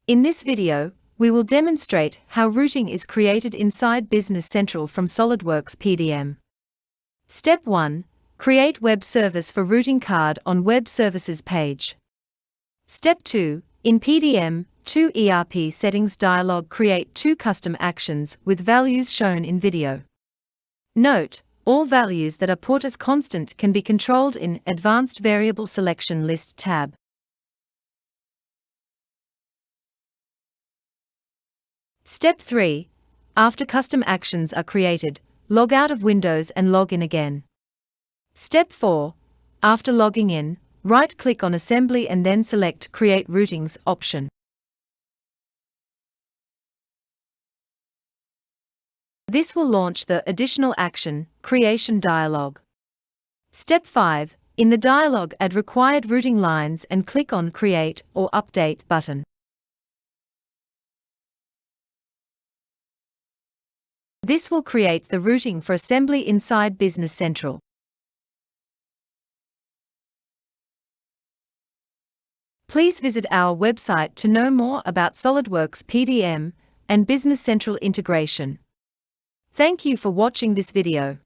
In this video, we will demonstrate how routing is created inside Business Central from SOLIDWORKS PDM. Step 1. Create web service for routing card on Web Services page. Step 2. In PDM, 2 ERP settings dialog, create 2 custom actions with values shown in video. Note, all values that are put as constant can be controlled in Advanced Variable Selection List tab. Step 3. After custom actions are created, log out of Windows and log in again. Step 4. After logging in, right-click on Assembly and then select Create Routings option. This will launch the Additional Action Creation dialog. Step 5. In the dialog, add required routing lines and click on Create or Update button. This will create the routing for assembly inside Business Central. Please visit our website to know more about SOLIDWORKS PDM and Business Central integration. Thank you for watching this video.